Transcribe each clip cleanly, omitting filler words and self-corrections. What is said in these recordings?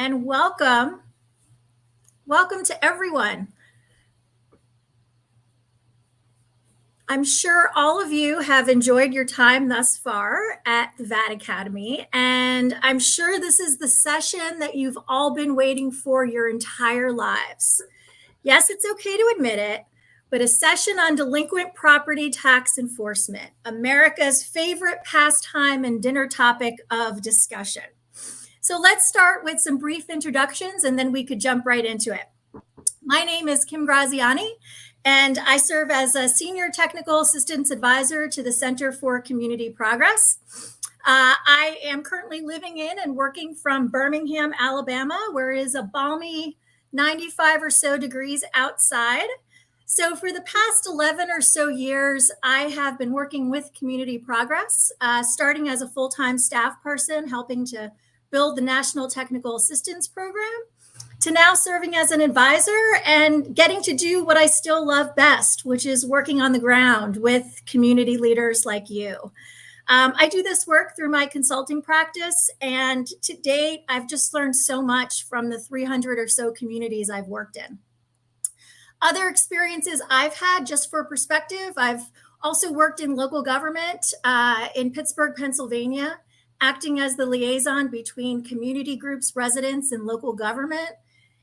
and welcome. Welcome to everyone. I'm sure all of you have enjoyed your time thus far at the VAT Academy, and I'm sure this is the session that you've all been waiting for your entire lives. Yes, it's okay to admit it, but a session on delinquent property tax enforcement, America's favorite pastime and dinner topic of discussion. So let's start with some brief introductions and then we could jump right into it. My name is Kim Graziani, and I serve as a Senior Technical Assistance Advisor to the Center for Community Progress. I am currently living in and working from Birmingham, Alabama, where it is a balmy 95 or so degrees outside. So for the past 11 or so years, I have been working with Community Progress, starting as a full-time staff person, helping to build the National Technical Assistance Program, to now serving as an advisor and getting to do what I still love best, which is working on the ground with community leaders like you. I do this work through my consulting practice, and to date, I've just learned so much from the 300 or so communities I've worked in. Other experiences I've had, just for perspective, I've also worked in local government in Pittsburgh, Pennsylvania, acting as the liaison between community groups, residents, and local government,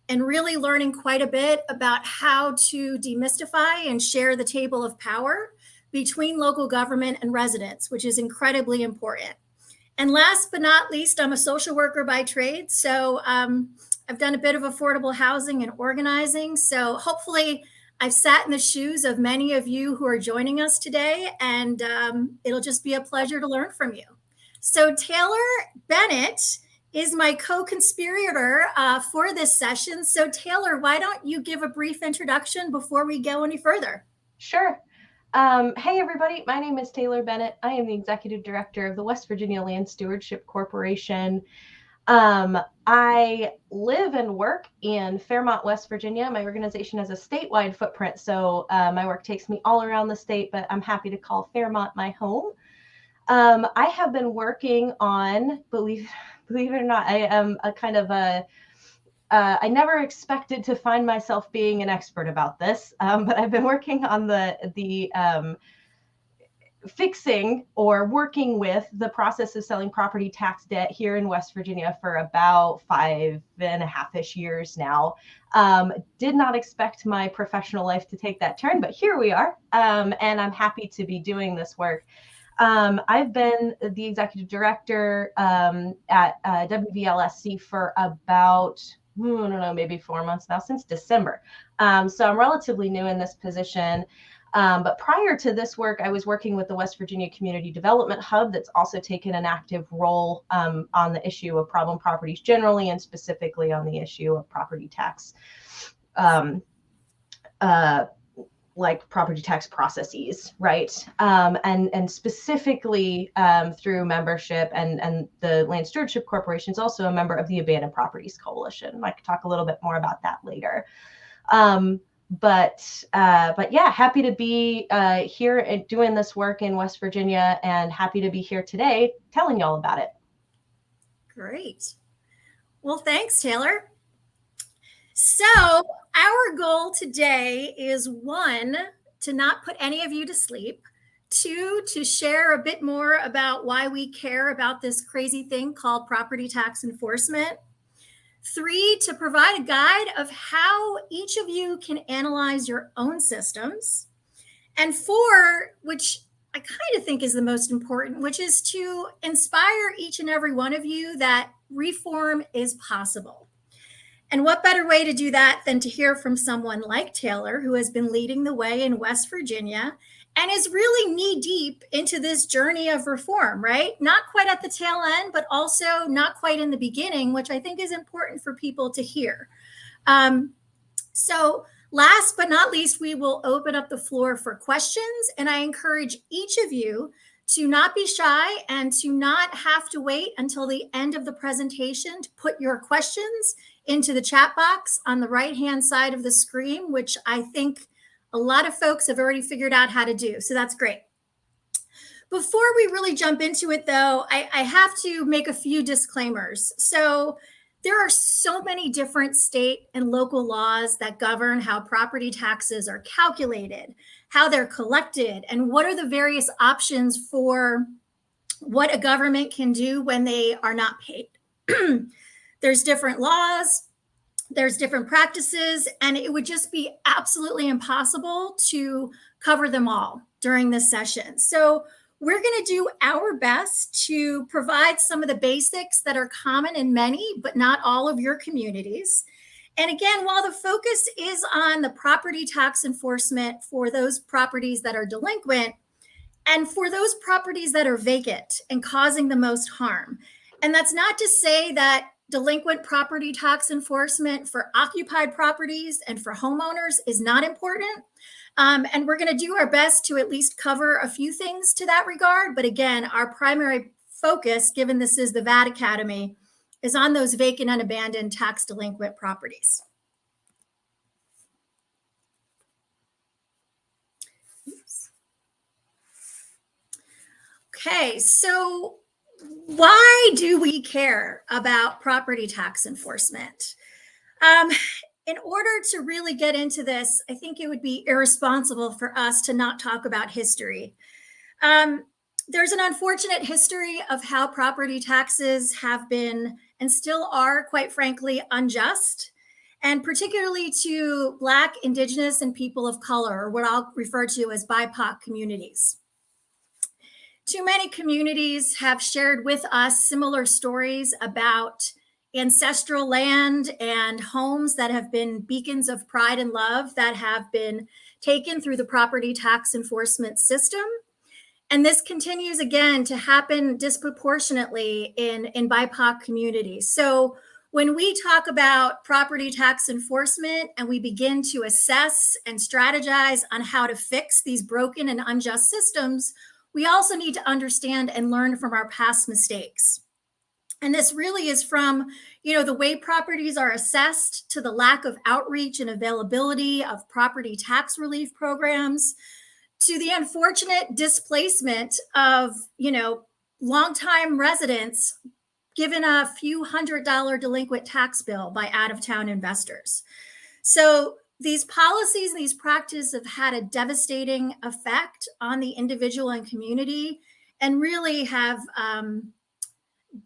and really learning quite a bit about how to demystify and share the table of power between local government and residents, which is incredibly important. And last but not least, I'm a social worker by trade. So I've done a bit of affordable housing and organizing. So hopefully I've sat in the shoes of many of you who are joining us today, and it'll just be a pleasure to learn from you. So Taylor Bennett is my co-conspirator for this session. So Taylor, why don't you give a brief introduction before we go any further? Sure. Hey, everybody. My name is Taylor Bennett. I am the Executive Director of the West Virginia Land Stewardship Corporation. I live and work in Fairmont, West Virginia. My organization has a statewide footprint, so my work takes me all around the state, but I'm happy to call Fairmont my home. I have been working on, believe it or not, I am a kind of I never expected to find myself being an expert about this, but I've been working on the fixing or working with the process of selling property tax debt here in West Virginia for about 5.5-ish years now. Did not expect my professional life to take that turn, but here we are, and I'm happy to be doing this work. I've been the executive director at WVLSC for about, I don't know, maybe 4 months now, since December. So I'm relatively new in this position. But prior to this work, I was working with the West Virginia Community Development Hub that's also taken an active role on the issue of problem properties generally, and specifically on the issue of property tax, like property tax processes, right? And specifically through membership, and the Land Stewardship Corporation is also a member of the Abandoned Properties Coalition. I could talk a little bit more about that later. But yeah, happy to be here and doing this work in West Virginia, and happy to be here today telling y'all about it. Great. Well, thanks, Taylor. So our goal today is, 1, to not put any of you to sleep, 2, to share a bit more about why we care about this crazy thing called property tax enforcement, 3, to provide a guide of how each of you can analyze your own systems, and 4, which I kind of think is the most important, which is to inspire each and every one of you that reform is possible. And what better way to do that than to hear from someone like Taylor, who has been leading the way in West Virginia and is really knee deep into this journey of reform, right? Not quite at the tail end, but also not quite in the beginning, which I think is important for people to hear. So last but not least, we will open up the floor for questions. And I encourage each of you to not be shy and to not have to wait until the end of the presentation to put your questions into the chat box on the right-hand side of the screen, which I think a lot of folks have already figured out how to do. So that's great. Before we really jump into it, though, I have to make a few disclaimers. So There are so many different state and local laws that govern how property taxes are calculated, how they're collected, and what are the various options for what a government can do when they are not paid. There's different laws, there's different practices, and it would just be absolutely impossible to cover them all during this session. So we're going to do our best to provide some of the basics that are common in many, but not all of your communities. And again, while the focus is on the property tax enforcement for those properties that are delinquent, and for those properties that are vacant and causing the most harm. And that's not to say that delinquent property tax enforcement for occupied properties and for homeowners is not important. And we're going to do our best to at least cover a few things to that regard. But again, our primary focus, given this is the VAT Academy, is on those vacant and abandoned tax delinquent properties. Okay, so why do we care about property tax enforcement? In order to really get into this, I think it would be irresponsible for us to not talk about history. There's an unfortunate history of how property taxes have been and still are, quite frankly, unjust, and particularly to Black, Indigenous, and people of color, or what I'll refer to as BIPOC communities. Too many communities have shared with us similar stories about ancestral land and homes that have been beacons of pride and love that have been taken through the property tax enforcement system. And this continues again to happen disproportionately in BIPOC communities. So when we talk about property tax enforcement and we begin to assess and strategize on how to fix these broken and unjust systems, we also need to understand and learn from our past mistakes. And this really is from, the way properties are assessed to the lack of outreach and availability of property tax relief programs to the unfortunate displacement of, longtime residents given a few $100 delinquent tax bill by out-of-town investors. So these policies and these practices have had a devastating effect on the individual and community and really have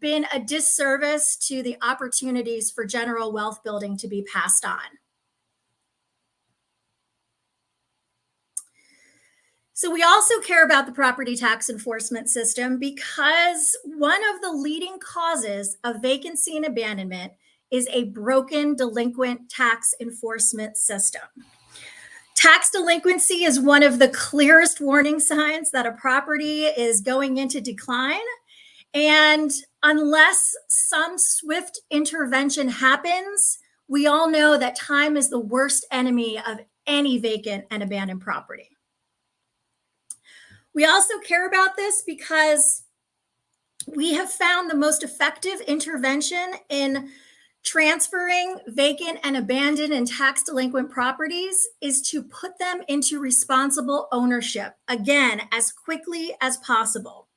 been a disservice to the opportunities for general wealth building to be passed on. So we also care about the property tax enforcement system because one of the leading causes of vacancy and abandonment is a broken delinquent tax enforcement system. Tax delinquency is one of the clearest warning signs that a property is going into decline. And unless some swift intervention happens, we all know that time is the worst enemy of any vacant and abandoned property. We also care about this because we have found the most effective intervention in transferring vacant and abandoned and tax delinquent properties is to put them into responsible ownership, again, as quickly as possible.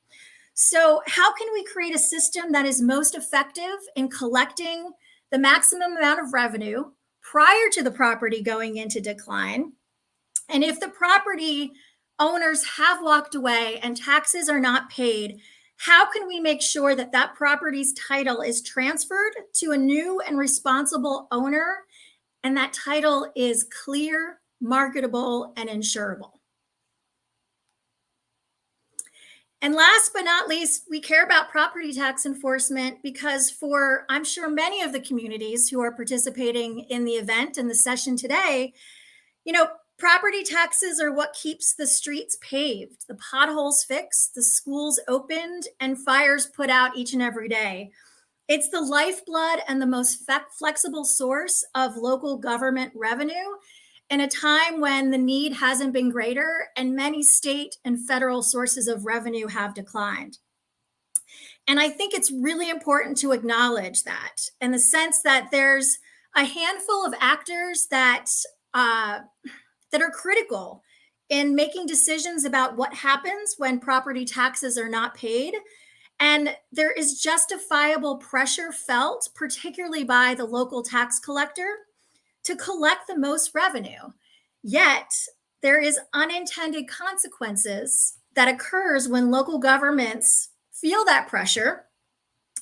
So how can we create a system that is most effective in collecting the maximum amount of revenue prior to the property going into decline? And if the property owners have walked away and taxes are not paid, how can we make sure that that property's title is transferred to a new and responsible owner and that title is clear, marketable, and insurable? And last but not least, we care about property tax enforcement because for, I'm sure, many of the communities who are participating in the event and the session today, property taxes are what keeps the streets paved, the potholes fixed, the schools opened, and fires put out each and every day. It's the lifeblood and the most flexible source of local government revenue in a time when the need hasn't been greater and many state and federal sources of revenue have declined. And I think it's really important to acknowledge that in the sense that there's a handful of actors that are critical in making decisions about what happens when property taxes are not paid. And there is justifiable pressure felt, particularly by the local tax collector, to collect the most revenue. Yet, there is unintended consequences that occurs when local governments feel that pressure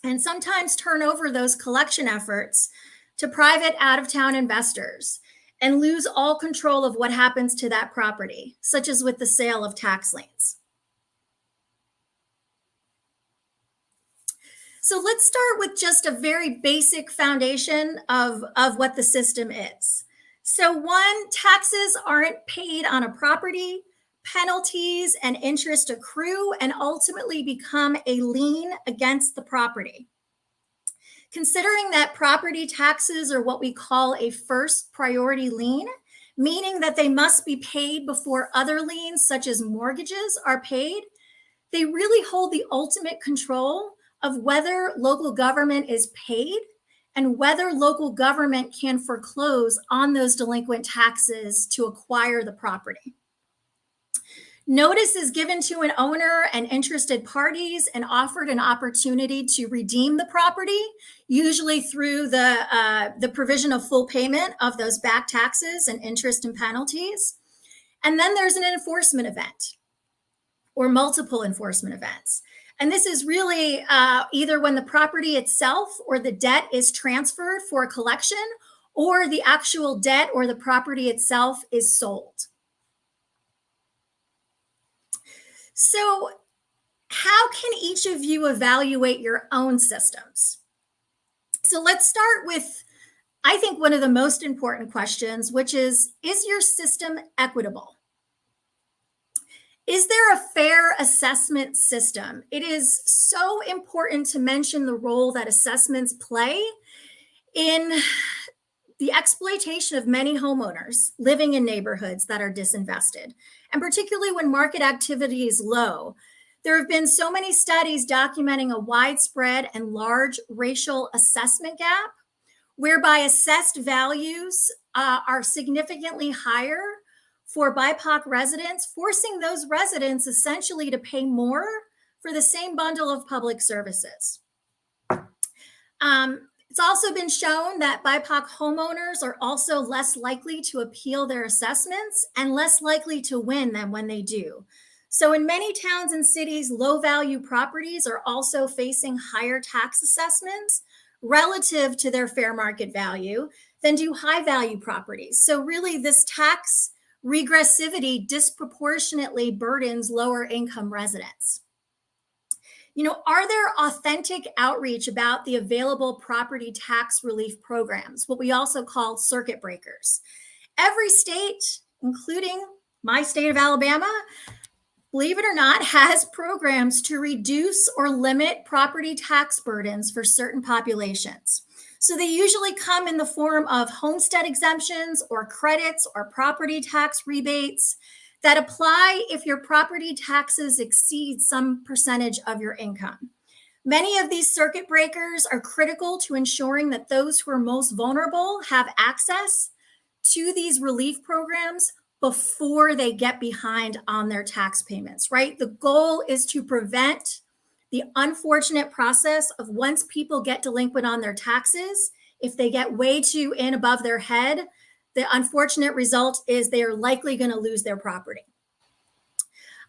and sometimes turn over those collection efforts to private out-of-town investors and lose all control of what happens to that property, such as with the sale of tax liens. So let's start with just a very basic foundation of what the system is. So one, taxes aren't paid on a property, penalties and interest accrue and ultimately become a lien against the property. Considering that property taxes are what we call a first priority lien, meaning that they must be paid before other liens such as mortgages are paid, they really hold the ultimate control of whether local government is paid and whether local government can foreclose on those delinquent taxes to acquire the property. Notice is given to an owner and interested parties and offered an opportunity to redeem the property, usually through the provision of full payment of those back taxes and interest and penalties. And then there's an enforcement event or multiple enforcement events. And this is really either when the property itself or the debt is transferred for collection, or the actual debt or the property itself is sold. So, how can each of you evaluate your own systems? So, let's start with, I think, one of the most important questions, which is your system equitable? Is there a fair assessment system? It is so important to mention the role that assessments play in the exploitation of many homeowners living in neighborhoods that are disinvested, and particularly when market activity is low. There have been so many studies documenting a widespread and large racial assessment gap, whereby assessed values are significantly higher for BIPOC residents, forcing those residents essentially to pay more for the same bundle of public services. It's also been shown that BIPOC homeowners are also less likely to appeal their assessments and less likely to win them when they do. So in many towns and cities, low value properties are also facing higher tax assessments relative to their fair market value than do high value properties. So really this tax regressivity disproportionately burdens lower income residents. Are there authentic outreach about the available property tax relief programs, what we also call circuit breakers? Every state, including my state of Alabama, believe it or not, has programs to reduce or limit property tax burdens for certain populations. So they usually come in the form of homestead exemptions or credits or property tax rebates that apply if your property taxes exceed some percentage of your income. Many of these circuit breakers are critical to ensuring that those who are most vulnerable have access to these relief programs before they get behind on their tax payments, right? The goal is to prevent the unfortunate process of once people get delinquent on their taxes, if they get way too in above their head, the unfortunate result is they are likely going to lose their property.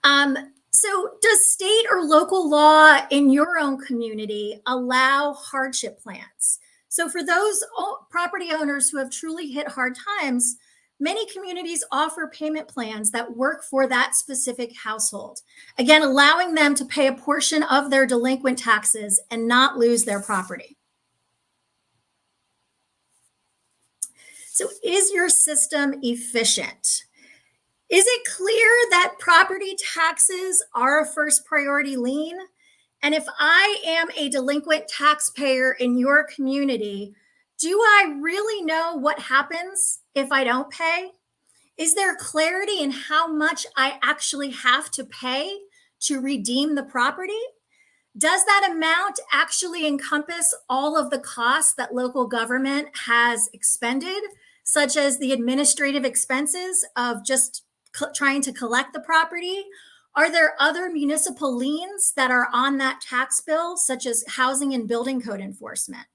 So does state or local law in your own community allow hardship plans? So for those property owners who have truly hit hard times, many communities offer payment plans that work for that specific household. Again, allowing them to pay a portion of their delinquent taxes and not lose their property. So is your system efficient? Is it clear that property taxes are a first priority lien? And if I am a delinquent taxpayer in your community, do I really know what happens if I don't pay? Is there clarity in how much I actually have to pay to redeem the property? Does that amount actually encompass all of the costs that local government has expended, such as the administrative expenses of just trying to collect the property? Are there other municipal liens that are on that tax bill, such as housing and building code enforcement?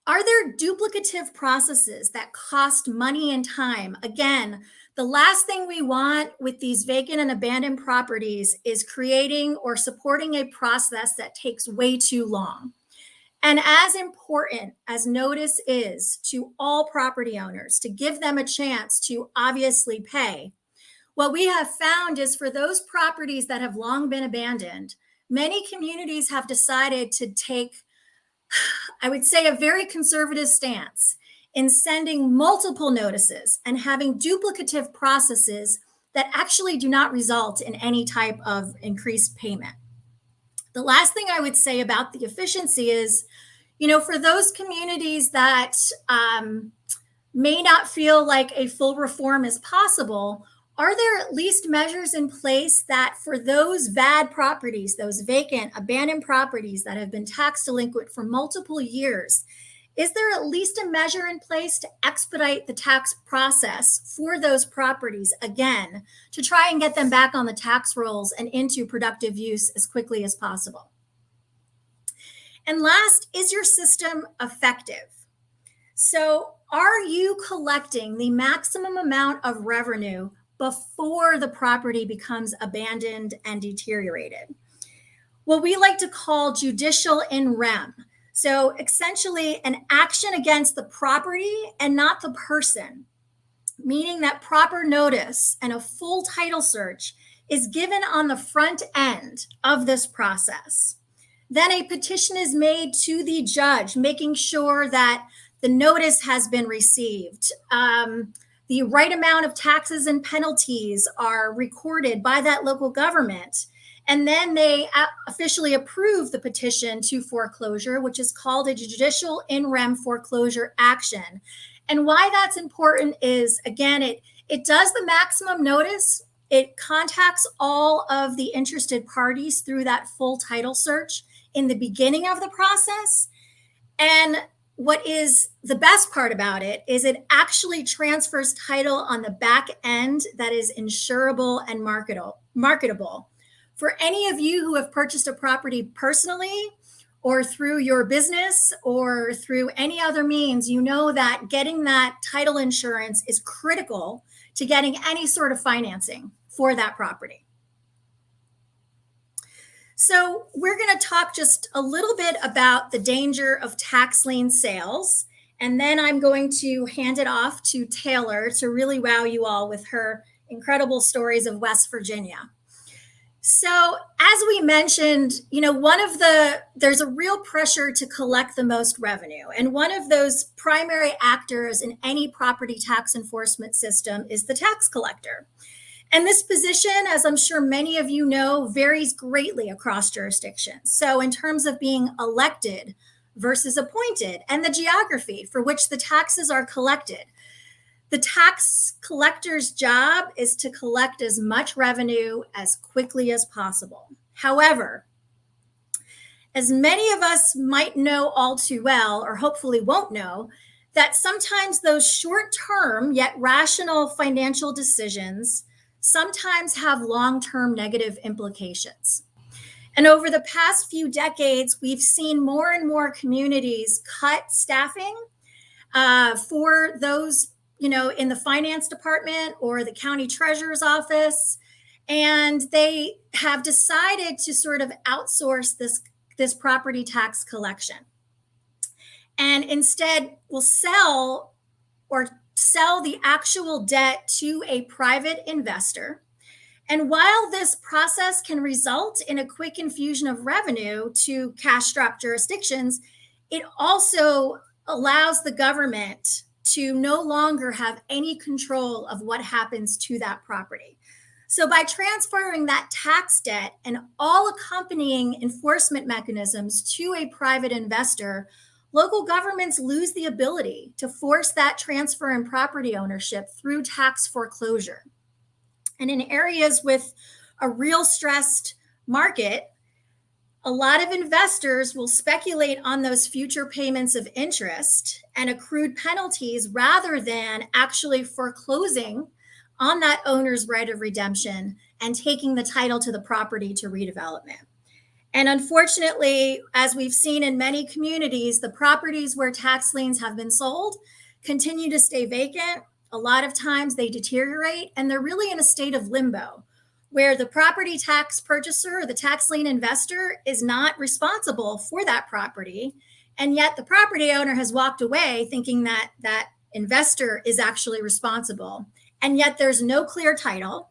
Are there duplicative processes that cost money and time? Again, the last thing we want with these vacant and abandoned properties is creating or supporting a process that takes way too long. And as important as notice is to all property owners to give them a chance to obviously pay, what we have found is for those properties that have long been abandoned, many communities have decided to take, I would say, a very conservative stance in sending multiple notices and having duplicative processes that actually do not result in any type of increased payment. The last thing I would say about the efficiency is, for those communities that may not feel like a full reform is possible, are there at least measures in place that for those VAD properties, those vacant, abandoned properties that have been tax delinquent for multiple years, is there at least a measure in place to expedite the tax process for those properties, again, to try and get them back on the tax rolls and into productive use as quickly as possible? And last, is your system effective? So, are you collecting the maximum amount of revenue before the property becomes abandoned and deteriorated? What we like to call judicial in rem. So, essentially, an action against the property and not the person, meaning that proper notice and a full title search is given on the front end of this process. Then a petition is made to the judge, making sure that the notice has been received. The right amount of taxes and penalties are recorded by that local government. And then they officially approve the petition to foreclosure, which is called a judicial in rem foreclosure action. And why that's important is, again, it does the maximum notice. It contacts all of the interested parties through that full title search in the beginning of the process. And what is the best part about it is it actually transfers title on the back end that is insurable and marketable. For any of you who have purchased a property personally or through your business or through any other means, you know that getting that title insurance is critical to getting any sort of financing for that property. So we're going to talk just a little bit about the danger of tax lien sales, and then I'm going to hand it off to Taylor to really wow you all with her incredible stories of West Virginia. So as we mentioned, there's a real pressure to collect the most revenue. And one of those primary actors in any property tax enforcement system is the tax collector. And this position, as I'm sure many of you know, varies greatly across jurisdictions. So in terms of being elected versus appointed and the geography for which the taxes are collected, the tax collector's job is to collect as much revenue as quickly as possible. However, as many of us might know all too well, or hopefully won't know, that sometimes those short-term yet rational financial decisions sometimes have long-term negative implications. And over the past few decades, we've seen more and more communities cut staffing for those, in the finance department or the county treasurer's office. And they have decided to sort of outsource this property tax collection. And instead will sell the actual debt to a private investor. And while this process can result in a quick infusion of revenue to cash-strapped jurisdictions, it also allows the government to no longer have any control of what happens to that property. So by transferring that tax debt and all accompanying enforcement mechanisms to a private investor, local governments lose the ability to force that transfer in property ownership through tax foreclosure. And in areas with a real stressed market, a lot of investors will speculate on those future payments of interest and accrued penalties rather than actually foreclosing on that owner's right of redemption and taking the title to the property to redevelopment. And unfortunately, as we've seen in many communities, the properties where tax liens have been sold continue to stay vacant. A lot of times they deteriorate, and they're really in a state of limbo where the property tax purchaser or the tax lien investor is not responsible for that property. And yet the property owner has walked away thinking that that investor is actually responsible. And yet there's no clear title.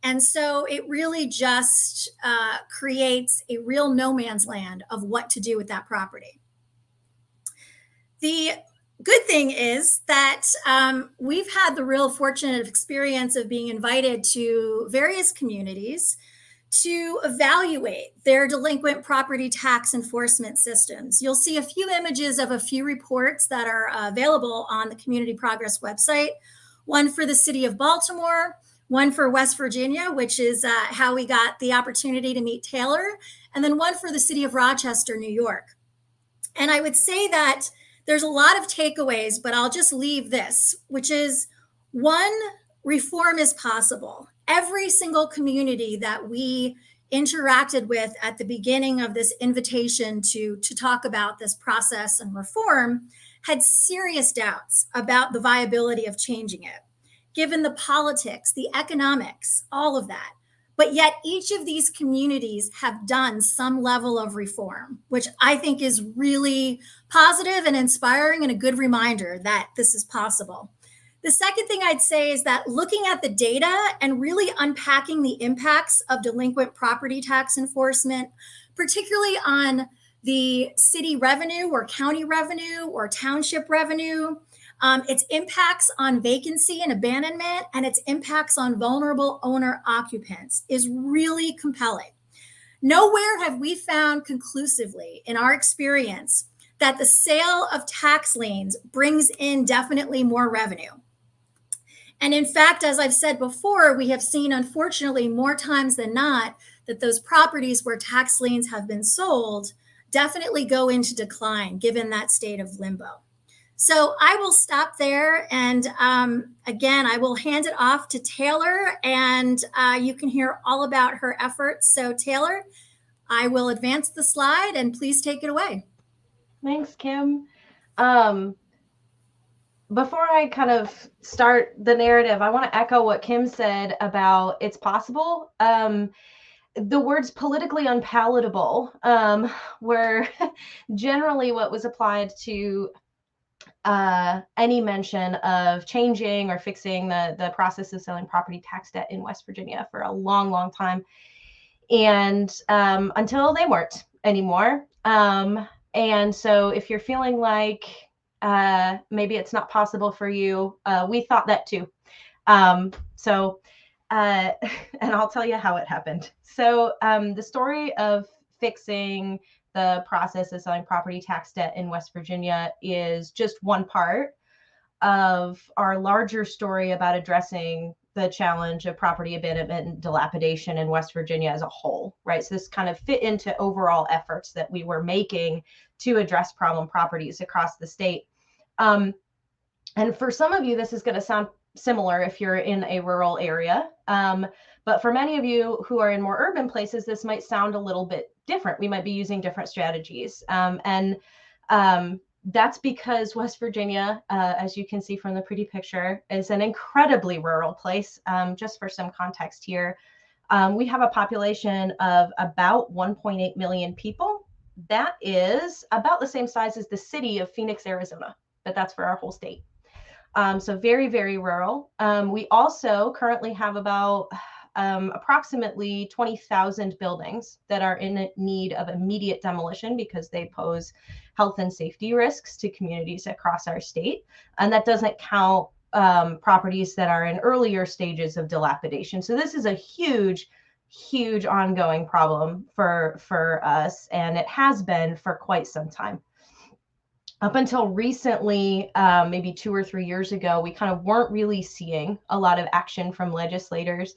And so it really just creates a real no man's land of what to do with that property. The good thing is that we've had the real fortunate experience of being invited to various communities to evaluate their delinquent property tax enforcement systems. You'll see a few images of a few reports that are available on the Community Progress website, one for the city of Baltimore, one for West Virginia, which is how we got the opportunity to meet Taylor, and then one for the city of Rochester, New York. And I would say that there's a lot of takeaways, but I'll just leave this, which is one, reform is possible. Every single community that we interacted with at the beginning of this invitation to talk about this process and reform had serious doubts about the viability of changing it, given the politics, the economics, all of that. But yet each of these communities have done some level of reform, which I think is really positive and inspiring and a good reminder that this is possible. The second thing I'd say is that looking at the data and really unpacking the impacts of delinquent property tax enforcement, particularly on the city revenue or county revenue or township revenue, its impacts on vacancy and abandonment, and its impacts on vulnerable owner occupants is really compelling. Nowhere have we found conclusively in our experience that the sale of tax liens brings in definitely more revenue. And in fact, as I've said before, we have seen, unfortunately, more times than not, that those properties where tax liens have been sold definitely go into decline, given that state of limbo. So I will stop there. And again, I will hand it off to Taylor, and you can hear all about her efforts. So Taylor, I will advance the slide and please take it away. Thanks, Kim. Before I kind of start the narrative, I want to echo what Kim said about it's possible. The words politically unpalatable were generally what was applied to any mention of changing or fixing the process of selling property tax debt in West Virginia for a long, long time. And until they weren't anymore. And so if you're feeling like maybe it's not possible for you, we thought that too. And I'll tell you how it happened. So the story of fixing the process of selling property tax debt in West Virginia is just one part of our larger story about addressing the challenge of property abandonment and dilapidation in West Virginia as a whole, right? So this kind of fit into overall efforts that we were making to address problem properties across the state. And for some of you, this is going to sound similar if you're in a rural area. But for many of you who are in more urban places, this might sound a little bit different. We might be using different strategies. That's because West Virginia, as you can see from the pretty picture, is an incredibly rural place. Just for some context here, we have a population of about 1.8 million people. That is about the same size as the city of Phoenix, Arizona, but that's for our whole state. So very, very rural. We also currently have about approximately 20,000 buildings that are in need of immediate demolition because they pose health and safety risks to communities across our state. And that doesn't count properties that are in earlier stages of dilapidation. So this is a huge, huge ongoing problem for us, and it has been for quite some time. Up until recently, maybe 2 or 3 years ago, we kind of weren't really seeing a lot of action from legislators,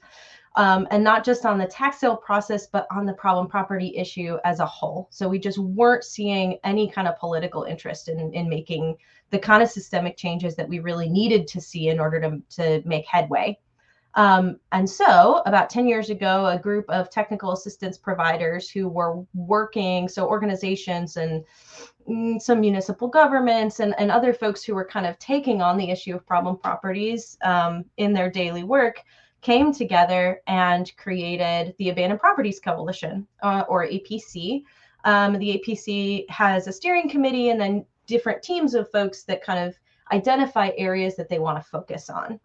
and not just on the tax sale process, but on the problem property issue as a whole. So we just weren't seeing any kind of political interest in making the kind of systemic changes that we really needed to see in order to make headway. And so about 10 years ago, a group of technical assistance providers who were working, so organizations and some municipal governments and other folks who were kind of taking on the issue of problem properties in their daily work, came together and created the Abandoned Properties Coalition, or APC. The APC has a steering committee and then different teams of folks that kind of identify areas that they want to focus on.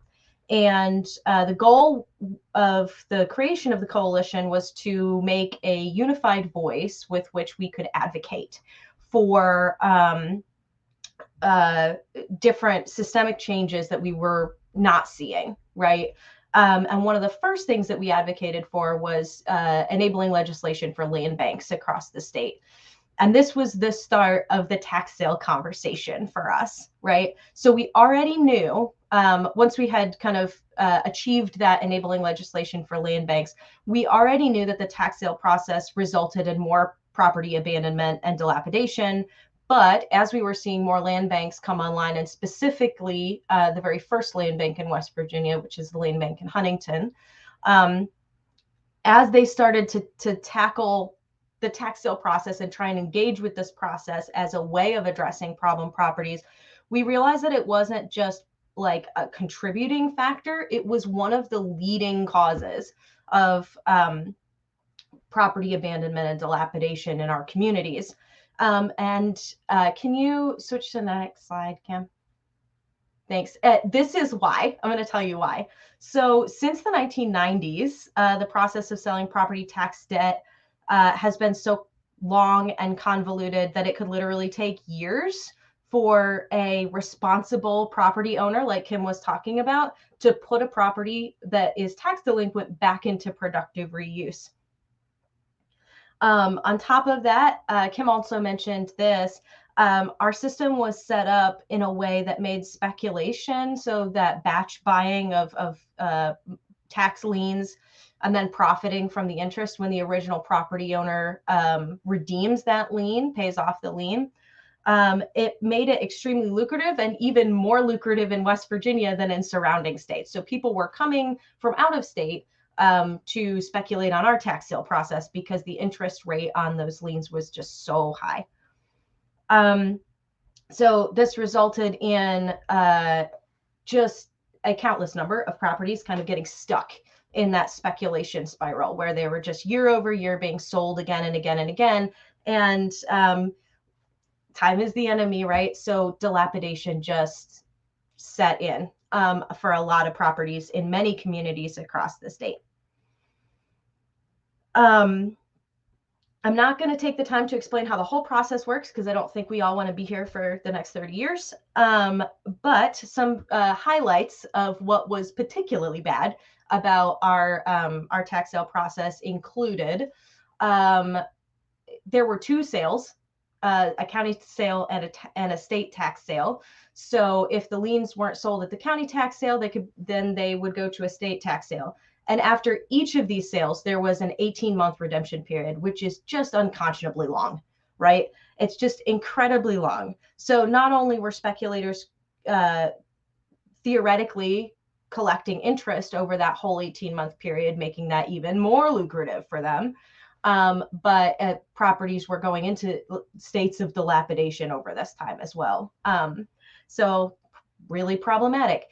And the goal of the creation of the coalition was to make a unified voice with which we could advocate for different systemic changes that we were not seeing, right? And one of the first things that we advocated for was enabling legislation for land banks across the state. And this was the start of the tax sale conversation for us, right? So we already knew, once we had kind of achieved that enabling legislation for land banks, we already knew that the tax sale process resulted in more property abandonment and dilapidation. But as we were seeing more land banks come online, and specifically the very first land bank in West Virginia, which is the land bank in Huntington, as they started to tackle the tax sale process and try and engage with this process as a way of addressing problem properties, we realized that it wasn't just like a contributing factor, it was one of the leading causes of property abandonment and dilapidation in our communities. Can you switch to the next slide, Kim? Thanks. This is why. I'm going to tell you why. So since the 1990s, the process of selling property tax debt has been so long and convoluted that it could literally take years for a responsible property owner, like Kim was talking about, to put a property that is tax delinquent back into productive reuse. On top of that, Kim also mentioned this. Our system was set up in a way that made speculation, so that batch buying of tax liens and then profiting from the interest when the original property owner redeems that lien, pays off the lien. It made it extremely lucrative, and even more lucrative in West Virginia than in surrounding states. So people were coming from out of state to speculate on our tax sale process because the interest rate on those liens was just so high. So this resulted in just a countless number of properties kind of getting stuck in that speculation spiral where they were just year over year being sold again and again and again. And time is the enemy, right? So dilapidation just set in for a lot of properties in many communities across the state. I'm not going to take the time to explain how the whole process works because I don't think we all want to be here for the next 30 years. But some highlights of what was particularly bad about our tax sale process included there were two sales, a county sale and a state tax sale. So if the liens weren't sold at the county tax sale, they would go to a state tax sale. And after each of these sales, there was an 18-month redemption period, which is just unconscionably long, right? It's just incredibly long. So not only were speculators theoretically collecting interest over that whole 18-month period, making that even more lucrative for them, but properties were going into states of dilapidation over this time as well. So really problematic.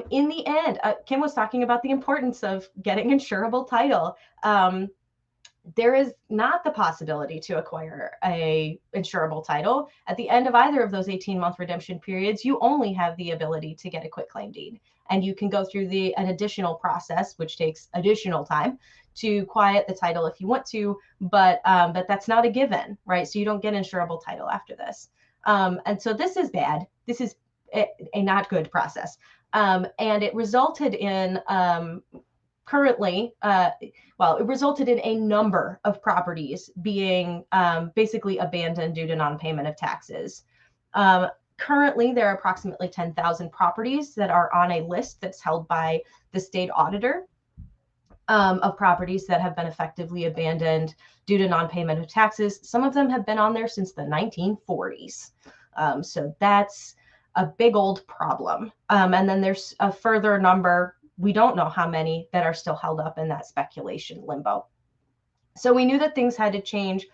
In the end, Kim was talking about the importance of getting insurable title. There is not the possibility to acquire a insurable title. At the end of either of those 18-month redemption periods, you only have the ability to get a quitclaim deed. And you can go through an additional process, which takes additional time to quiet the title if you want to, but that's not a given, right? So you don't get insurable title after this. And so this is bad. This is a not good process. And it resulted in it resulted in a number of properties being basically abandoned due to non-payment of taxes. Currently, there are approximately 10,000 properties that are on a list that's held by the state auditor of properties that have been effectively abandoned due to non-payment of taxes. Some of them have been on there since the 1940s. So that's a big old problem. And then there's a further number we don't know how many that are still held up in that speculation limbo. So we knew that things had to change,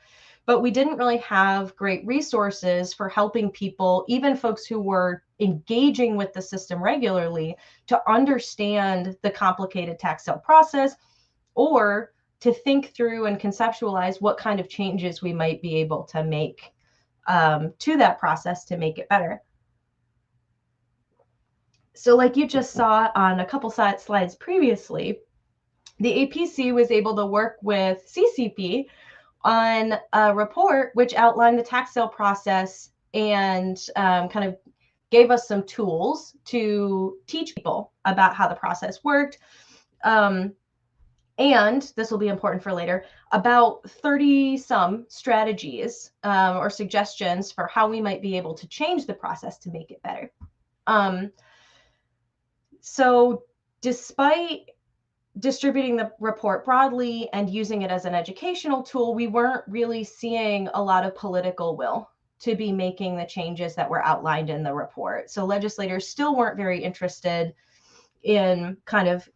but we didn't really have great resources for helping people, even folks who were engaging with the system regularly, to understand the complicated tax sale process, or to think through and conceptualize what kind of changes we might be able to make to that process to make it better. So like you just saw on a couple slides previously, the APC was able to work with CCP on a report which outlined the tax sale process and kind of gave us some tools to teach people about how the process worked. And this will be important for later, about 30 some strategies or suggestions for how we might be able to change the process to make it better. So despite distributing the report broadly and using it as an educational tool, we weren't really seeing a lot of political will to be making the changes that were outlined in the report. So legislators still weren't very interested in kind of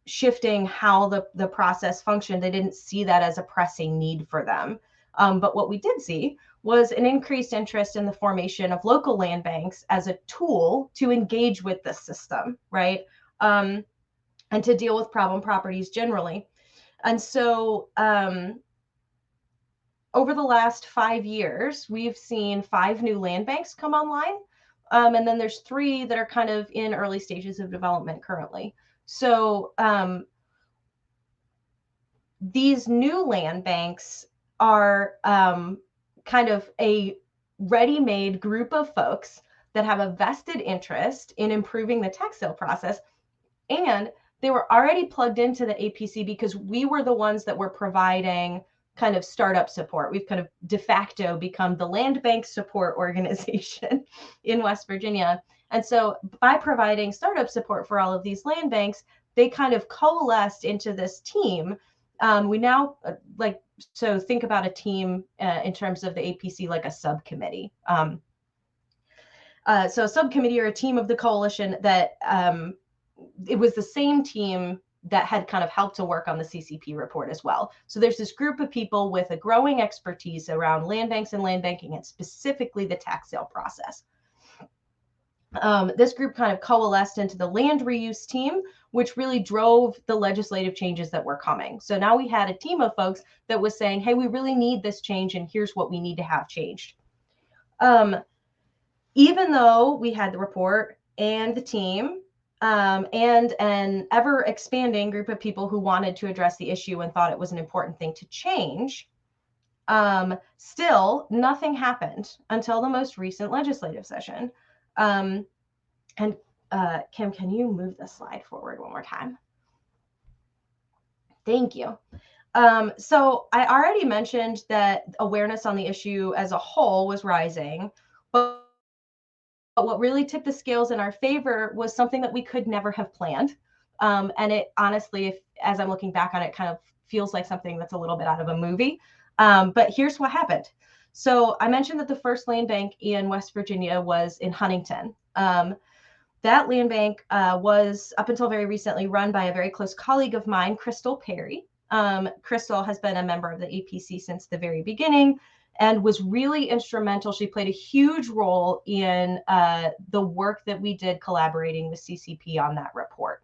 shifting how the process functioned. They didn't see that as a pressing need for them. But what we did see was an increased interest in the formation of local land banks as a tool to engage with the system, right? And to deal with problem properties generally. And so over the last 5 years, we've seen 5 new land banks come online. And then there's 3 that are kind of in early stages of development currently. So these new land banks are kind of a ready-made group of folks that have a vested interest in improving the tax sale process, and they were already plugged into the APC because we were the ones that were providing kind of startup support. We've kind of de facto become the land bank support organization in West Virginia. And so by providing startup support for all of these land banks, they kind of coalesced into this team. We now so think about a team in terms of the APC like a subcommittee. So a subcommittee or a team of the coalition that it was the same team that had kind of helped to work on the CCP report as well. So there's this group of people with a growing expertise around land banks and land banking, and specifically the tax sale process. This group kind of coalesced into the land reuse team, which really drove the legislative changes that were coming. So now we had a team of folks that was saying, hey, we really need this change, and here's what we need to have changed. Even though we had the report and the team, and an ever expanding group of people who wanted to address the issue and thought it was an important thing to change, still nothing happened until the most recent legislative session. And Kim, can you move the slide forward one more time? Thank you. So I already mentioned that awareness on the issue as a whole was rising, but what really tipped the scales in our favor was something that we could never have planned. And it honestly, as I'm looking back on it, kind of feels like something that's a little bit out of a movie. But here's what happened. So I mentioned that the first land bank in West Virginia was in Huntington. That land bank was, up until very recently, run by a very close colleague of mine, Crystal Perry. Crystal has been a member of the APC since the very beginning and was really instrumental. She played a huge role in the work that we did collaborating with CCP on that report.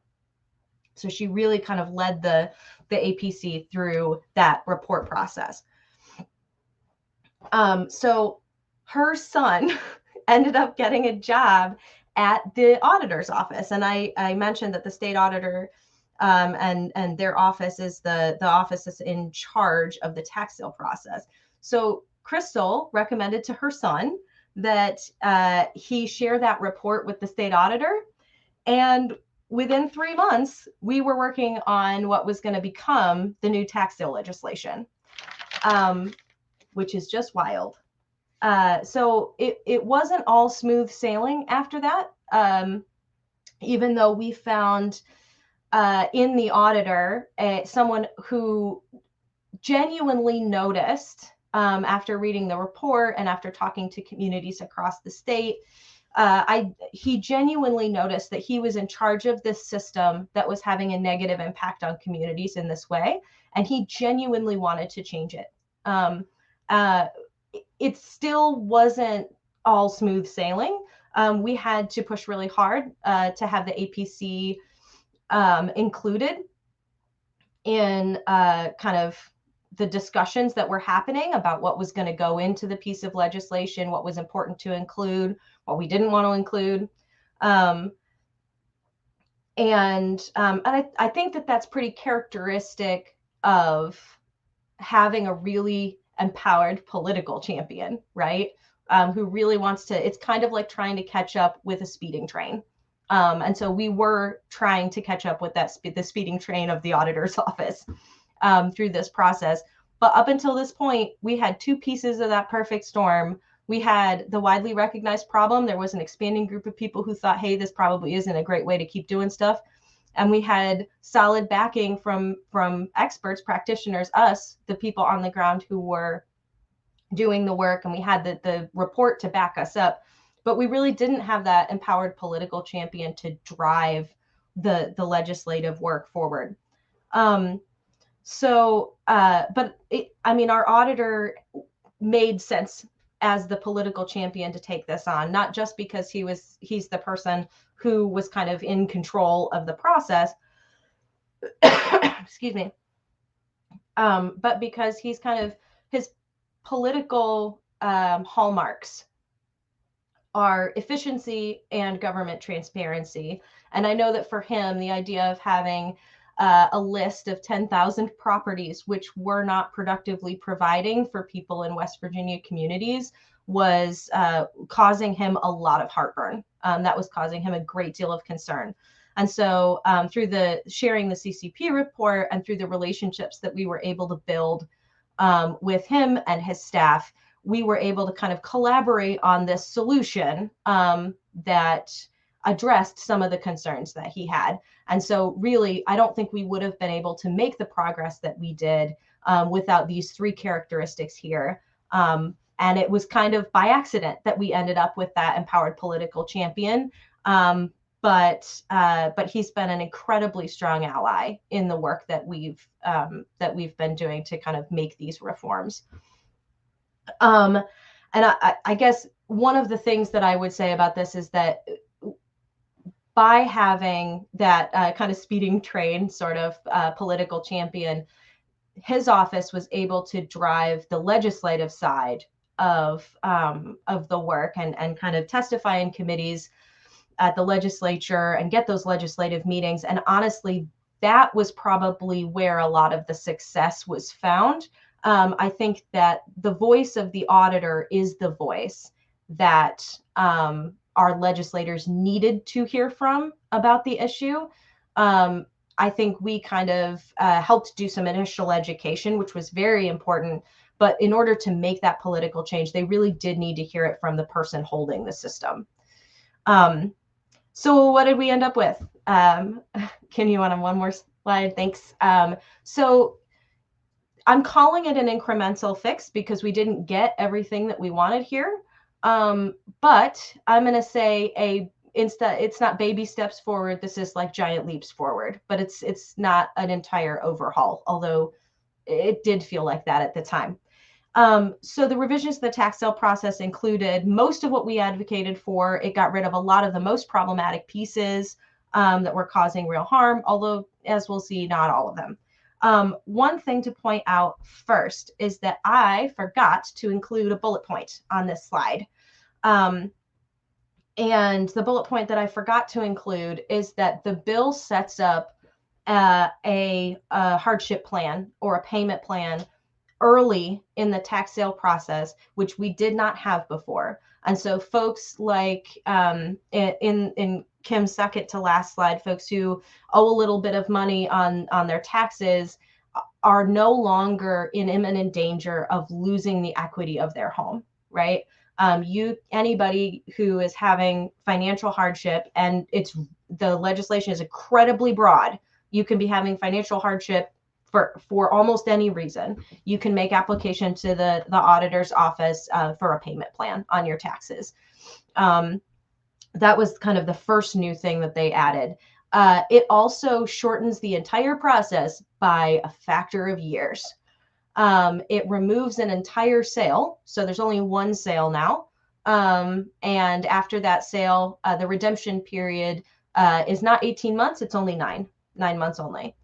So she really kind of led the APC through that report process. So her son ended up getting a job at the auditor's office. And I mentioned that the state auditor and their office is the office that's in charge of the tax sale process. So Crystal recommended to her son that he share that report with the state auditor. And within 3 months, we were working on what was going to become the new tax sale legislation, which is just wild. So it wasn't all smooth sailing after that, even though we found in the auditor someone who genuinely noticed, after reading the report and after talking to communities across the state, he genuinely noticed that he was in charge of this system that was having a negative impact on communities in this way, and he genuinely wanted to change it. Uh, it still wasn't all smooth sailing. We had to push really hard to have the APC included in kind of the discussions that were happening about what was going to go into the piece of legislation, what was important to include, what we didn't want to include. And I think that that's pretty characteristic of having a really empowered political champion, right? Who really wants to, it's kind of like trying to catch up with a speeding train. And so we were trying to catch up with the speeding train of the auditor's office through this process. But up until this point, we had two pieces of that perfect storm. We had the widely recognized problem. There was an expanding group of people who thought, hey, this probably isn't a great way to keep doing stuff. And we had solid backing from experts, practitioners, us, the people on the ground who were doing the work, and we had the report to back us up. But we really didn't have that empowered political champion to drive the legislative work forward. But our auditor made sense as the political champion to take this on, not just because he's the person who was kind of in control of the process, excuse me, but because he's kind of, his political hallmarks are efficiency and government transparency. And I know that for him, the idea of having a list of 10,000 properties which were not productively providing for people in West Virginia communities was causing him a lot of heartburn. That was causing him a great deal of concern. And so through the sharing the CCP report and through the relationships that we were able to build with him and his staff, we were able to kind of collaborate on this solution that addressed some of the concerns that he had. And so really, I don't think we would have been able to make the progress that we did without these three characteristics here. And it was kind of by accident that we ended up with that empowered political champion. But he's been an incredibly strong ally in the work that we've been doing to kind of make these reforms. And I guess one of the things that I would say about this is that by having that kind of speeding train sort of political champion, his office was able to drive the legislative side of the work and kind of testify in committees at the legislature and get those legislative meetings. And honestly, that was probably where a lot of the success was found. I think that the voice of the auditor is the voice that our legislators needed to hear from about the issue. I think we kind of helped do some initial education, which was very important. But in order to make that political change, they really did need to hear it from the person holding the system. So what did we end up with? Can you want one more slide? Thanks. So I'm calling it an incremental fix because we didn't get everything that we wanted here. But I'm going to say it's not baby steps forward. This is like giant leaps forward, but it's not an entire overhaul, although it did feel like that at the time. So the revisions to the tax sale process included most of what we advocated for. It got rid of a lot of the most problematic pieces that were causing real harm, although, as we'll see, not all of them. One thing to point out first is that I forgot to include a bullet point on this slide. And the bullet point that I forgot to include is that the bill sets up a hardship plan or a payment plan early in the tax sale process, which we did not have before. And so folks like in Kim's second to last slide, folks who owe a little bit of money on their taxes are no longer in imminent danger of losing the equity of their home, right? Anybody who is having financial hardship, and the legislation is incredibly broad. You can be having financial hardship for almost any reason. You can make application to the auditor's office for a payment plan on your taxes. that was kind of the first new thing that they added. It also shortens the entire process by a factor of years. It removes an entire sale. So there's only one sale now. And after that sale, the redemption period is not 18 months, it's only 9 months only.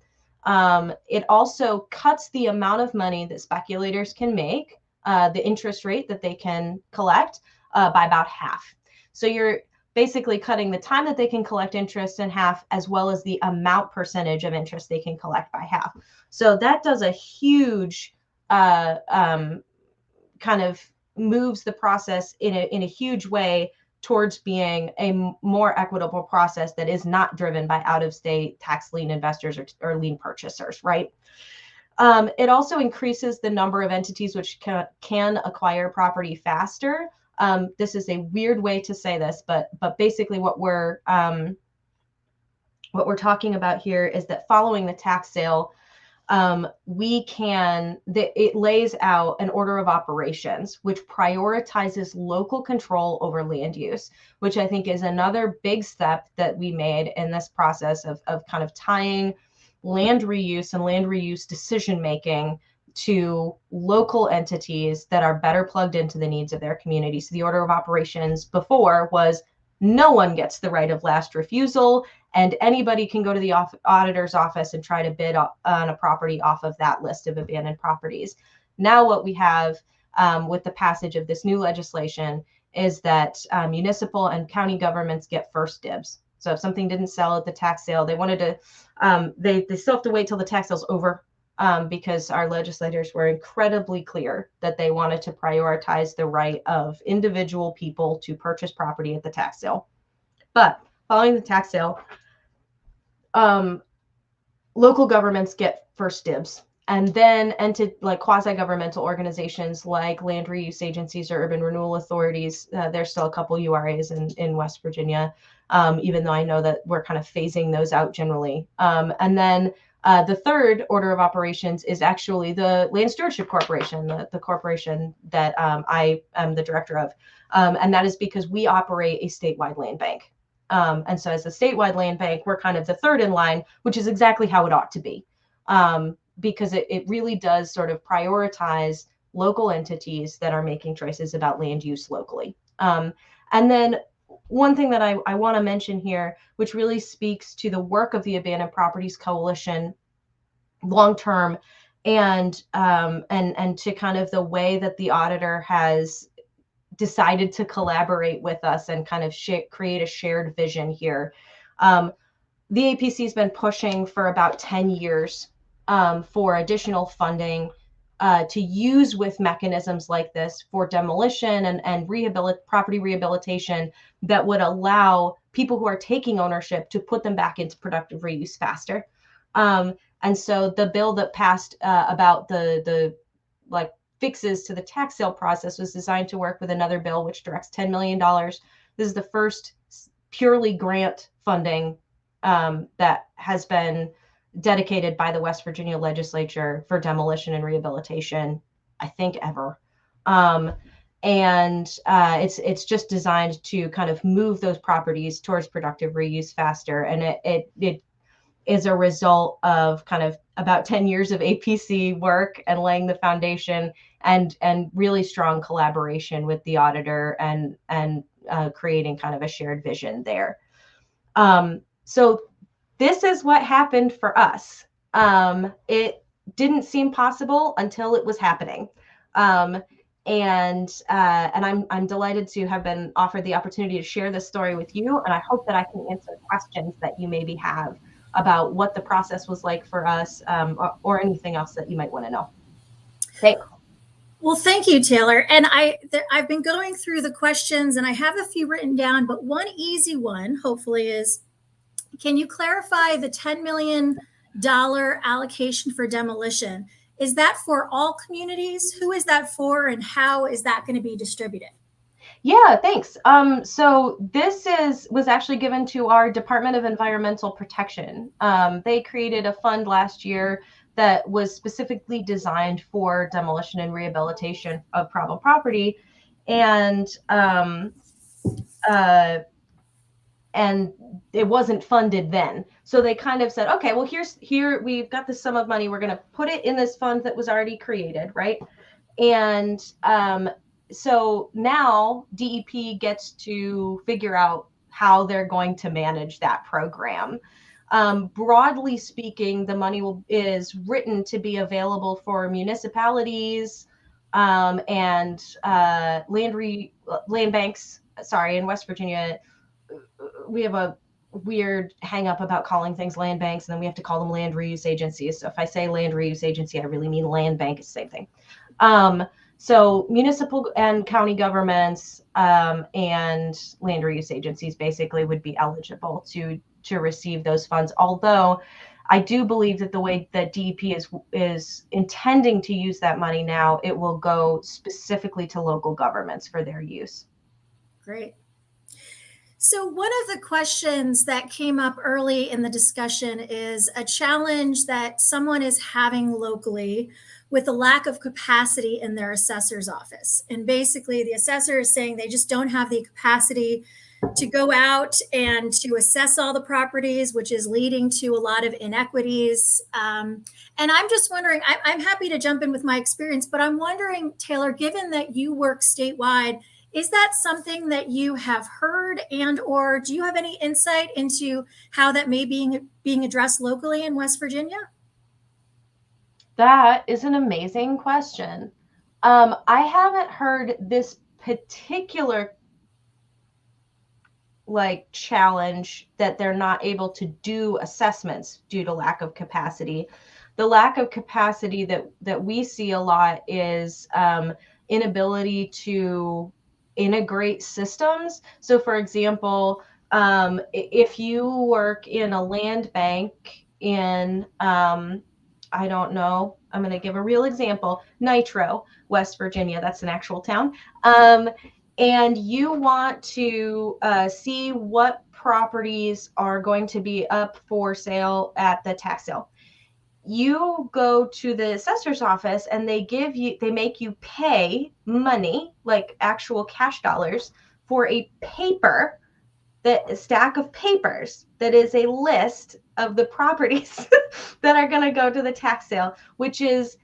It also cuts the amount of money that speculators can make, the interest rate that they can collect by about half. So you're basically cutting the time that they can collect interest in half, as well as the amount percentage of interest they can collect by half. So that does a huge kind of moves the process in a huge way towards being a more equitable process that is not driven by out-of-state tax lien investors or lien purchasers, right? It also increases the number of entities which can acquire property faster. This is a weird way to say this, but basically what we're talking about here is that following the tax sale, it lays out an order of operations which prioritizes local control over land use, which I think is another big step that we made in this process of kind of tying land reuse and land reuse decision making to local entities that are better plugged into the needs of their community. So the order of operations before was no one gets the right of last refusal, and anybody can go to the auditor's office and try to bid on a property off of that list of abandoned properties. Now what we have with the passage of this new legislation is that municipal and county governments get first dibs. So if something didn't sell at the tax sale, they wanted to, they still have to wait till the tax sale's over, because our legislators were incredibly clear that they wanted to prioritize the right of individual people to purchase property at the tax sale. But following the tax sale, local governments get first dibs. And then like quasi-governmental organizations like land reuse agencies or urban renewal authorities, there's still a couple URAs in West Virginia, even though I know that we're kind of phasing those out generally. And then the third order of operations is actually the Land Stewardship Corporation, the corporation that I am the director of. And that is because we operate a statewide land bank. And so as a statewide land bank, we're kind of the third in line, which is exactly how it ought to be, because it really does sort of prioritize local entities that are making choices about land use locally. And then one thing that I want to mention here, which really speaks to the work of the Abandoned Properties Coalition long term, and to kind of the way that the auditor has decided to collaborate with us and kind of create a shared vision here. The APC has been pushing for about 10 years for additional funding to use with mechanisms like this for demolition and property rehabilitation that would allow people who are taking ownership to put them back into productive reuse faster. And so the bill that passed about the like fixes to the tax sale process was designed to work with another bill which directs $10 million. This is the first purely grant funding that has been dedicated by the West Virginia legislature for demolition and rehabilitation, I think, ever. And it's just designed to kind of move those properties towards productive reuse faster. And it is a result of kind of about 10 years of APC work and laying the foundation and really strong collaboration with the auditor and creating kind of a shared vision there. So this is what happened for us. It didn't seem possible until it was happening. And I'm delighted to have been offered the opportunity to share this story with you. And I hope that I can answer questions that you maybe have about what the process was like for us, or anything else that you might want to know. Thanks. Well, thank you, Taylor. And I've been going through the questions and I have a few written down, but one easy one, hopefully, is can you clarify the $10 million allocation for demolition? Is that for all communities? Who is that for, and how is that going to be distributed? Yeah, thanks. So this was actually given to our Department of Environmental Protection. They created a fund last year that was specifically designed for demolition and rehabilitation of problem property. And and it wasn't funded then. So they kind of said, okay, well, here we've got this sum of money. We're going to put it in this fund that was already created, right? And so now DEP gets to figure out how they're going to manage that program. Broadly speaking, the money is written to be available for municipalities and land banks. Sorry, in West Virginia, we have a weird hang up about calling things land banks, and then we have to call them land reuse agencies. So if I say land reuse agency, I really mean land bank. It's the same thing. So municipal and county governments and land reuse agencies basically would be eligible to receive those funds. Although I do believe that the way that DEP is intending to use that money now, it will go specifically to local governments for their use. Great. So, one of the questions that came up early in the discussion is a challenge that someone is having locally with a lack of capacity in their assessor's office. And basically, the assessor is saying they just don't have the capacity to go out and to assess all the properties, which is leading to a lot of inequities. And I'm just wondering, I'm happy to jump in with my experience, but I'm wondering, Taylor, given that you work statewide, is that something that you have heard, and or do you have any insight into how that may be being addressed locally in West Virginia? That is an amazing question. I haven't heard this particular challenge that they're not able to do assessments due to lack of capacity. The lack of capacity that we see a lot is inability to integrate systems. So for example, if you work in a land bank in, I don't know, I'm going to give a real example, Nitro, West Virginia, that's an actual town. And you want to see what properties are going to be up for sale at the tax sale. You go to the assessor's office and they make you pay money, like actual cash dollars, for a stack of papers that is a list of the properties that are going to go to the tax sale, which is,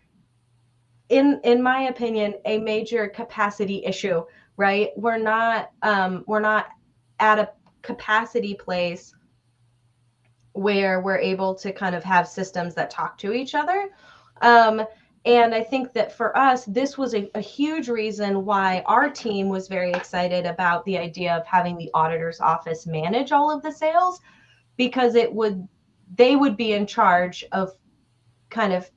in my opinion, a major capacity issue, right? We're not at a capacity place where we're able to kind of have systems that talk to each other. And I think that for us, this was a huge reason why our team was very excited about the idea of having the auditor's office manage all of the sales, because they would be in charge of kind of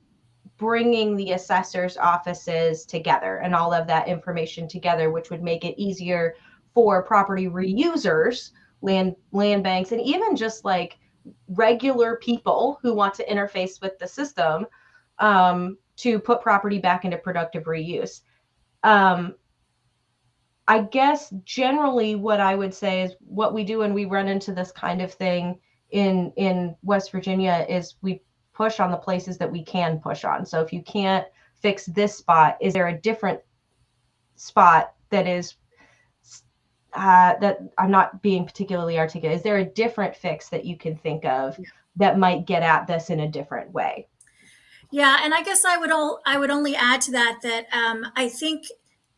bringing the assessor's offices together and all of that information together, which would make it easier for property reusers, land banks, and even just like regular people who want to interface with the system to put property back into productive reuse. I guess generally what I would say is what we do when we run into this kind of thing in West Virginia is we push on the places that we can push on. So if you can't fix this spot, is there a different spot that is that I'm not being particularly articulate? Is there a different fix that you can think of that might get at this in a different way? Yeah, and I guess I would only add to that I think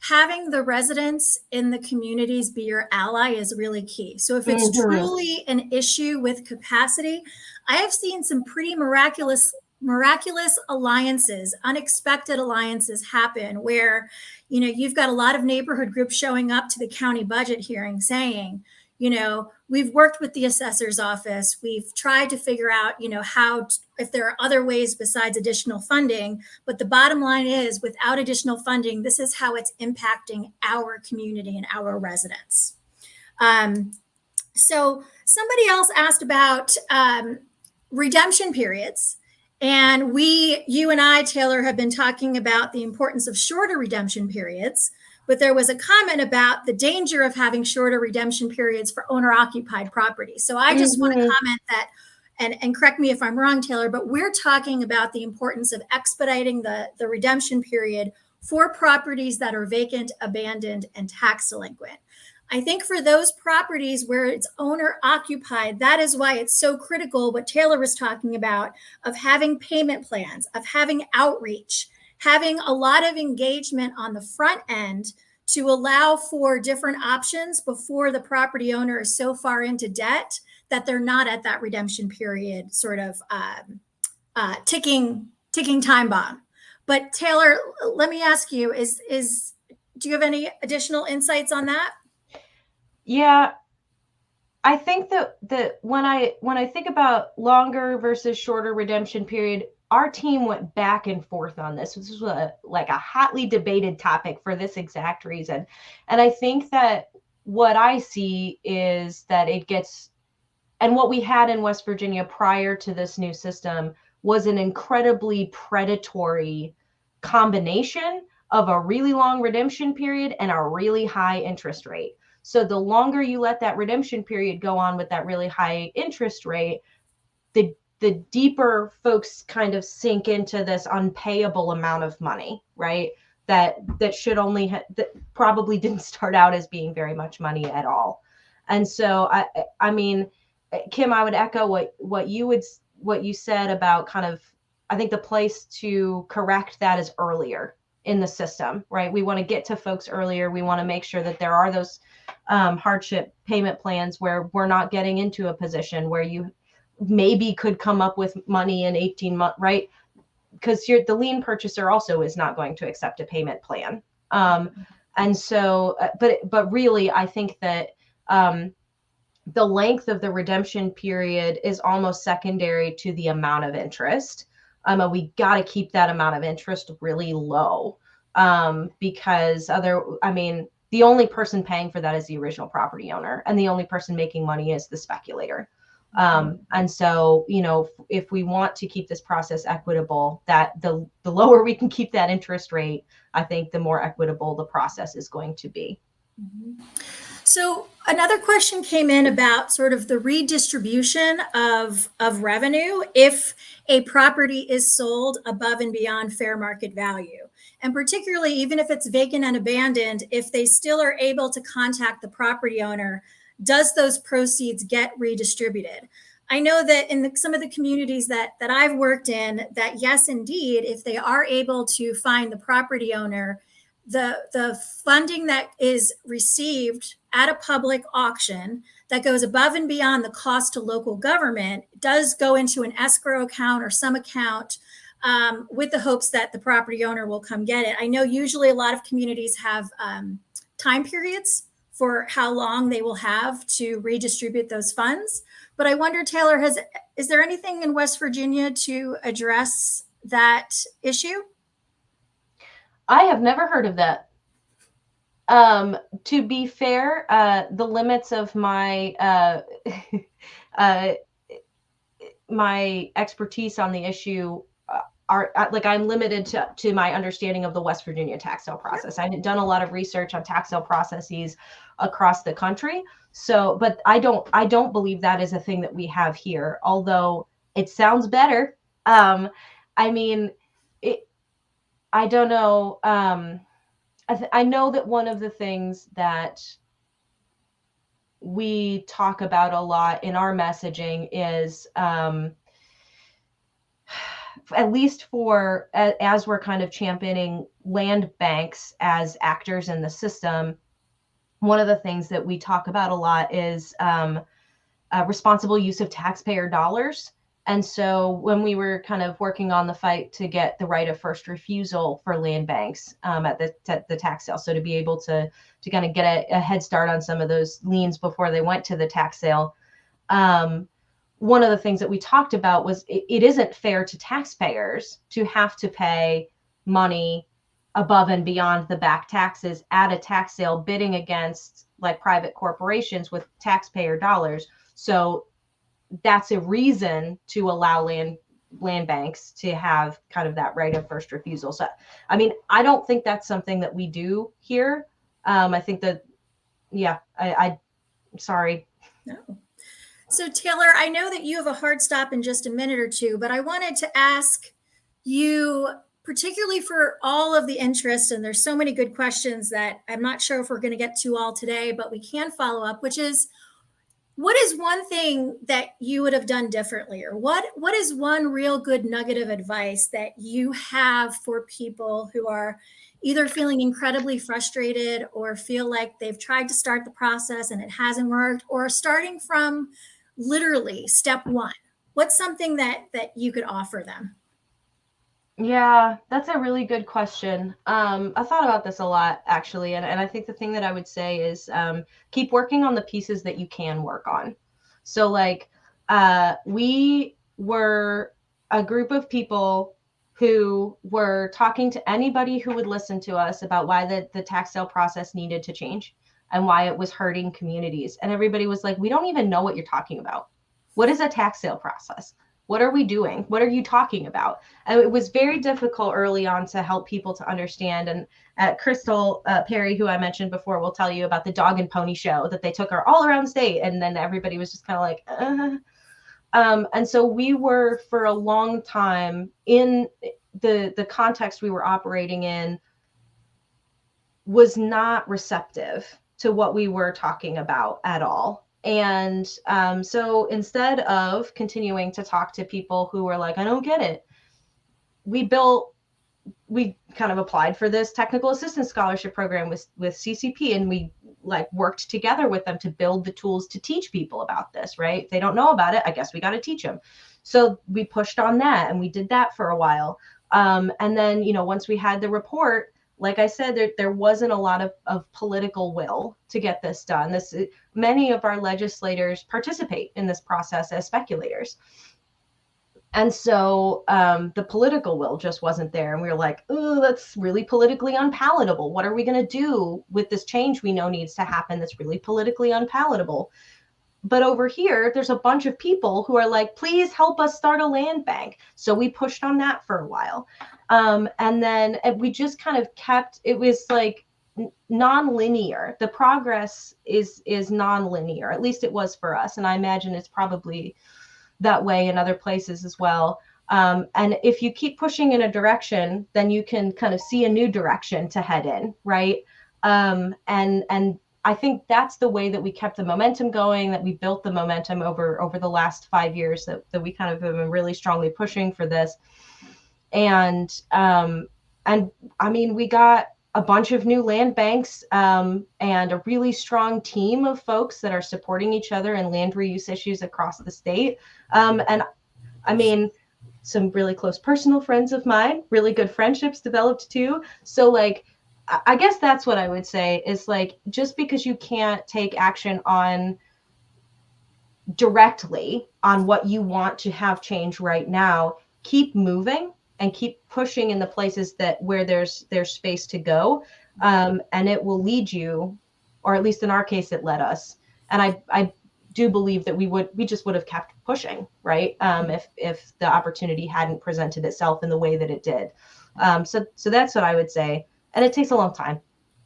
having the residents in the communities be your ally is really key. So if it's truly an issue with capacity, I have seen some pretty miraculous alliances, unexpected alliances happen where, you've got a lot of neighborhood groups showing up to the county budget hearing saying, we've worked with the assessor's office. We've tried to figure out, if there are other ways besides additional funding. But the bottom line is, without additional funding, this is how it's impacting our community and our residents. So somebody else asked about redemption periods. And you and I, Taylor, have been talking about the importance of shorter redemption periods. But there was a comment about the danger of having shorter redemption periods for owner-occupied property. So I just want to comment that, and correct me if I'm wrong, Taylor, but we're talking about the importance of expediting the redemption period for properties that are vacant, abandoned, and tax delinquent. I think for those properties where it's owner occupied, that is why it's so critical what Taylor was talking about of having payment plans, of having outreach, having a lot of engagement on the front end to allow for different options before the property owner is so far into debt that they're not at that redemption period sort of ticking time bomb. But Taylor, let me ask you: is do you have any additional insights on that? Yeah, I think that when I think about longer versus shorter redemption period, our team went back and forth on this. This was like a hotly debated topic for this exact reason. And I think that what I see is that it gets, and what we had in West Virginia prior to this new system was an incredibly predatory combination of a really long redemption period and a really high interest rate. So the longer you let that redemption period go on with that really high interest rate, the deeper folks kind of sink into this unpayable amount of money, right? That should only that probably didn't start out as being very much money at all. And so I mean, Kim, I would echo what you said about kind of, I think the place to correct that is earlier in the system, right? We want to get to folks earlier. We want to make sure that there are those hardship payment plans where we're not getting into a position where you maybe could come up with money in 18 months, right? Because the lien purchaser also is not going to accept a payment plan. And so, but really, I think that the length of the redemption period is almost secondary to the amount of interest. We got to keep that amount of interest really low because the only person paying for that is the original property owner, and the only person making money is the speculator. And so, if we want to keep this process equitable, that the lower we can keep that interest rate, I think the more equitable the process is going to be. Mm-hmm. So another question came in about sort of the redistribution of revenue if a property is sold above and beyond fair market value. And particularly, even if it's vacant and abandoned, if they still are able to contact the property owner, does those proceeds get redistributed? I know that in some of the communities that I've worked in, that yes, indeed, if they are able to find the property owner, the funding that is received at a public auction that goes above and beyond the cost to local government does go into an escrow account or some account with the hopes that the property owner will come get it. I know usually a lot of communities have time periods for how long they will have to redistribute those funds. But I wonder, Taylor, is there anything in West Virginia to address that issue? I have never heard of that. To be fair, the limits of my my expertise on the issue are like, I'm limited to my understanding of the West Virginia tax sale process. I haven't done a lot of research on tax sale processes across the country. So, but I don't believe that is a thing that we have here, although it sounds better. I mean, I don't know. I know that one of the things that we talk about a lot in our messaging is, at least as we're kind of championing land banks as actors in the system, one of the things that we talk about a lot is responsible use of taxpayer dollars. And so when we were kind of working on the fight to get the right of first refusal for land banks at the tax sale, so to be able to kind of get a head start on some of those liens before they went to the tax sale, one of the things that we talked about was it isn't fair to taxpayers to have to pay money above and beyond the back taxes at a tax sale bidding against like private corporations with taxpayer dollars. So that's a reason to allow land banks to have kind of that right of first refusal. So, I mean, I don't think that's something that we do here. I think that, yeah, I'm sorry. No. So Taylor, I know that you have a hard stop in just a minute or two, but I wanted to ask you particularly for all of the interest, and there's so many good questions that I'm not sure if we're going to get to all today, but we can follow up, which is, what is one thing that you would have done differently, or what is one real good nugget of advice that you have for people who are either feeling incredibly frustrated or feel like they've tried to start the process and it hasn't worked, or starting from literally step one? What's something that you could offer them? Yeah, that's a really good question. I thought about this a lot actually, and I think the thing that I would say is keep working on the pieces that you can work on. So like we were a group of people who were talking to anybody who would listen to us about why the tax sale process needed to change and why it was hurting communities. And everybody was like, we don't even know what you're talking about. What is a tax sale process? What are we doing? What are you talking about? And it was very difficult early on to help people to understand. And Crystal Perry, who I mentioned before, will tell you about the dog and pony show that they took her all around the state. And then everybody was just kind of like, and so we were for a long time in the context we were operating in was not receptive to what we were talking about at all. And so instead of continuing to talk to people who were like, I don't get it, we kind of applied for this technical assistance scholarship program with CCP, and we like worked together with them to build the tools to teach people about this, right? If they don't know about it, I guess we got to teach them. So we pushed on that, and we did that for a while. And then, once we had the report, like I said, there wasn't a lot of political will to get this done. Many of our legislators participate in this process as speculators. And so the political will just wasn't there. And we were like, oh, that's really politically unpalatable. What are we going to do with this change we know needs to happen that's really politically unpalatable? But over here, there's a bunch of people who are like, please help us start a land bank. So we pushed on that for a while. And then we just kind of it was like non-linear. The progress is non-linear. At least it was for us. And I imagine it's probably that way in other places as well. And if you keep pushing in a direction, then you can kind of see a new direction to head in, right? And I think that's the way that we kept the momentum going, that we built the momentum over the last 5 years, that we kind of have been really strongly pushing for this. And I mean, we got a bunch of new land banks and a really strong team of folks that are supporting each other in land reuse issues across the state. And I mean, some really close personal friends of mine, really good friendships developed too. So like, I guess that's what I would say is like, just because you can't take action directly on what you want to have change right now, keep moving and keep pushing in the places where there's space to go. And it will lead you, or at least in our case, it led us. And I do believe that we just would have kept pushing, right? If the opportunity hadn't presented itself in the way that it did. So that's what I would say. And it takes a long time.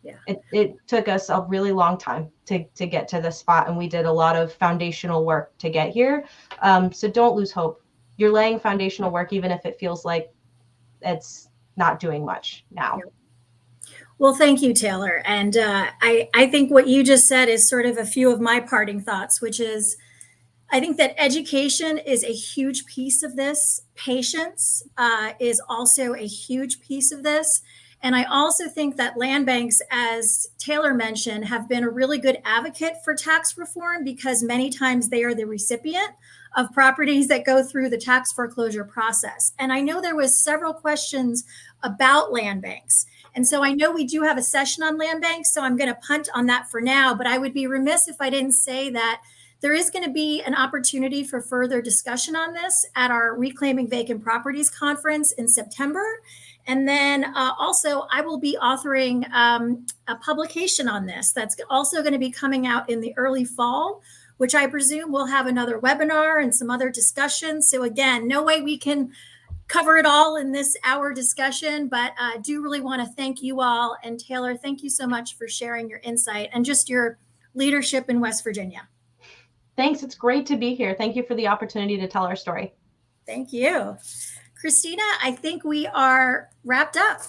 Yeah. It took us a really long time to get to this spot. And we did a lot of foundational work to get here. So don't lose hope. You're laying foundational work, even if it feels like it's not doing much now. Yeah. Well, thank you, Taylor. And I think what you just said is sort of a few of my parting thoughts, which is, I think that education is a huge piece of this. Patience is also a huge piece of this. And I also think that land banks, as Taylor mentioned, have been a really good advocate for tax reform, because many times they are the recipient of properties that go through the tax foreclosure process. And I know there was several questions about land banks. And so I know we do have a session on land banks, so I'm going to punt on that for now, but I would be remiss if I didn't say that there is going to be an opportunity for further discussion on this at our Reclaiming Vacant Properties conference in September. And then also, I will be authoring a publication on this that's also going to be coming out in the early fall, which I presume will have another webinar and some other discussions. So again, no way we can cover it all in this hour discussion, but I do really want to thank you all. And Taylor, thank you so much for sharing your insight and just your leadership in West Virginia. Thanks. It's great to be here. Thank you for the opportunity to tell our story. Thank you. Christina, I think we are wrapped up.